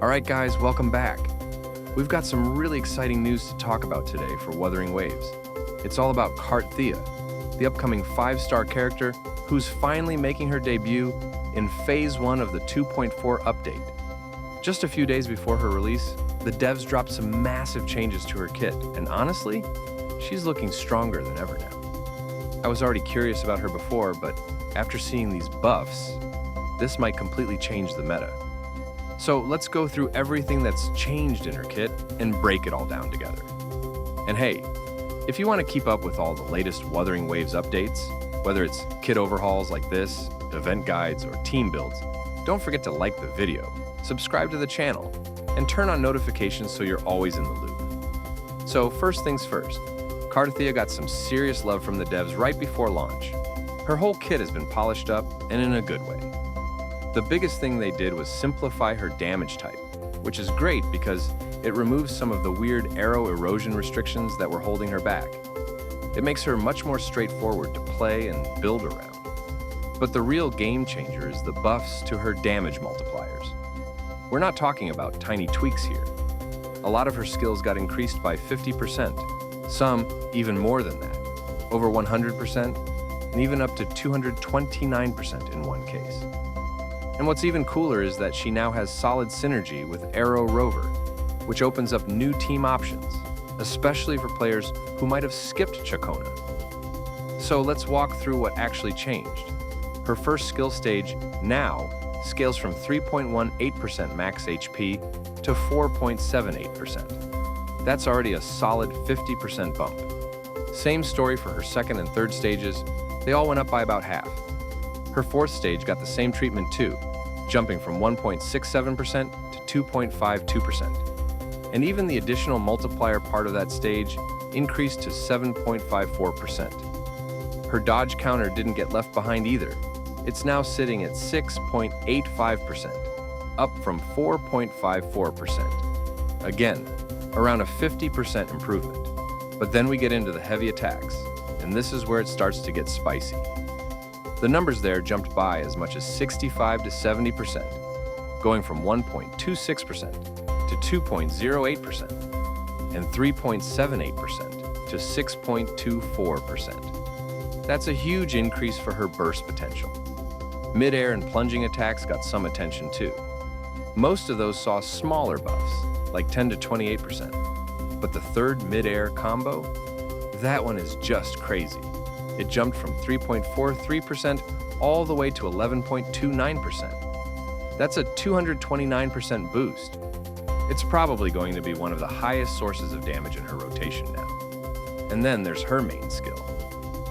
Alright guys, welcome back. We've got some really exciting news to talk about today for Wuthering Waves. It's all about CARTETHYIA, the upcoming 5-star character who's finally making her debut in Phase 1 of the 2.4 update. Just a few days before her release, the devs dropped some massive changes to her kit, and honestly, she's looking stronger than ever now. I was already curious about her before, but after seeing these buffs, this might completely change the meta. So let's go through everything that's changed in her kit and break it all down together. And hey, if you want to keep up with all the latest Wuthering Waves updates, whether it's kit overhauls like this, event guides, or team builds, don't forget to like the video, subscribe to the channel, and turn on notifications so you're always in the loop. So first things first, CARTETHYIA got some serious love from the devs right before launch. Her whole kit has been polished up, and in a good way. The biggest thing they did was simplify her damage type, which is great because it removes some of the weird arrow erosion restrictions that were holding her back. It makes her much more straightforward to play and build around. But the real game changer is the buffs to her damage multipliers. We're not talking about tiny tweaks here. A lot of her skills got increased by 50%, some even more than that, over 100%, and even up to 229% in one case. And what's even cooler is that she now has solid synergy with Arrow Rover, which opens up new team options, especially for players who might have skipped Chacona. So let's walk through what actually changed. Her first skill stage now scales from 3.18% max HP to 4.78%. That's already a solid 50% bump. Same story for her second and third stages, they all went up by about half. Her fourth stage got the same treatment too, jumping from 1.67% to 2.52%. And even the additional multiplier part of that stage increased to 7.54%. Her dodge counter didn't get left behind either. It's now sitting at 6.85%, up from 4.54%. Again, around a 50% improvement. But then we get into the heavy attacks, and this is where it starts to get spicy. The numbers there jumped by as much as 65 to 70%, going from 1.26% to 2.08% and 3.78% to 6.24%. That's a huge increase for her burst potential. Mid-air and plunging attacks got some attention too. Most of those saw smaller buffs, like 10 to 28%, but the third mid-air combo, that one is just crazy. It jumped from 3.43% all the way to 11.29%. That's a 229% boost. It's probably going to be one of the highest sources of damage in her rotation now. And then there's her main skill.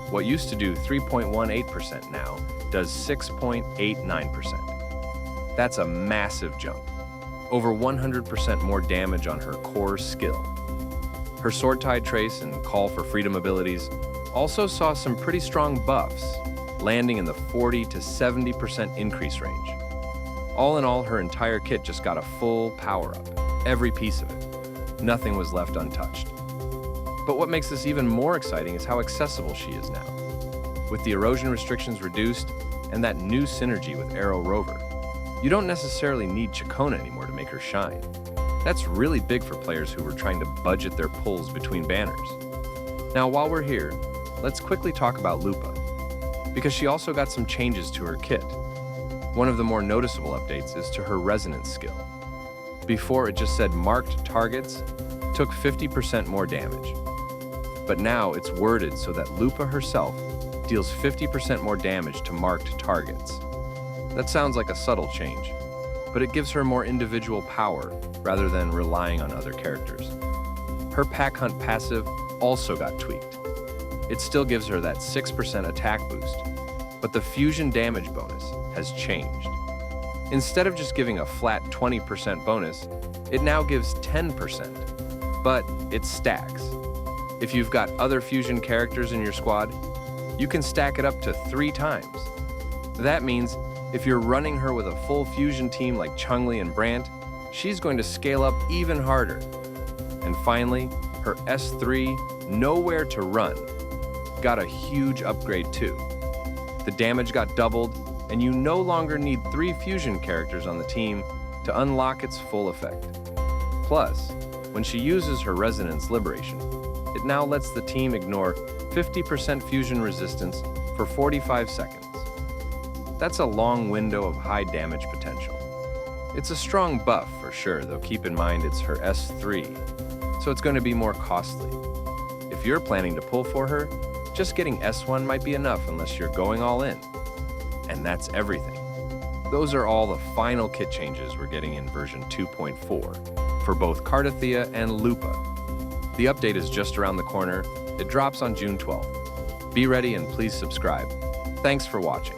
What used to do 3.18% now does 6.89%. That's a massive jump. Over 100% more damage on her core skill. Her Sword Tide Trace and Call for Freedom abilities also saw some pretty strong buffs, landing in the 40 to 70% increase range. All in all, her entire kit just got a full power-up, every piece of it. Nothing was left untouched. But what makes this even more exciting is how accessible she is now. With the erosion restrictions reduced and that new synergy with Arrow Rover, you don't necessarily need Chacona anymore to make her shine. That's really big for players who were trying to budget their pulls between banners. Now, while we're here, let's quickly talk about LUPA, because she also got some changes to her kit. One of the more noticeable updates is to her resonance skill. Before, it just said marked targets took 50% more damage. But now it's worded so that LUPA herself deals 50% more damage to marked targets. That sounds like a subtle change, but it gives her more individual power rather than relying on other characters. Her Pack Hunt passive also got tweaked. It still gives her that 6% attack boost, but the fusion damage bonus has changed. Instead of just giving a flat 20% bonus, it now gives 10%, but it stacks. If you've got other fusion characters in your squad, you can stack it up to 3 times. That means if you're running her with a full fusion team like Chun-Li and Brandt, she's going to scale up even harder. And finally, her S3, Nowhere to Run, got a huge upgrade too. The damage got doubled, and you no longer need 3 fusion characters on the team to to unlock its full effect. Plus, when she uses her Resonance Liberation, it now lets the team ignore 50% fusion resistance for 45 seconds. That's a long window of high damage potential. It's a strong buff for sure, though keep in mind it's her S3, so it's going to be more costly. If you're planning to pull for her, just getting S1 might be enough unless you're going all in. And that's everything. Those are all the final kit changes we're getting in version 2.4 for both CARTETHYIA and LUPA. The update is just around the corner. It drops on June 12th. Be ready and please subscribe. Thanks for watching.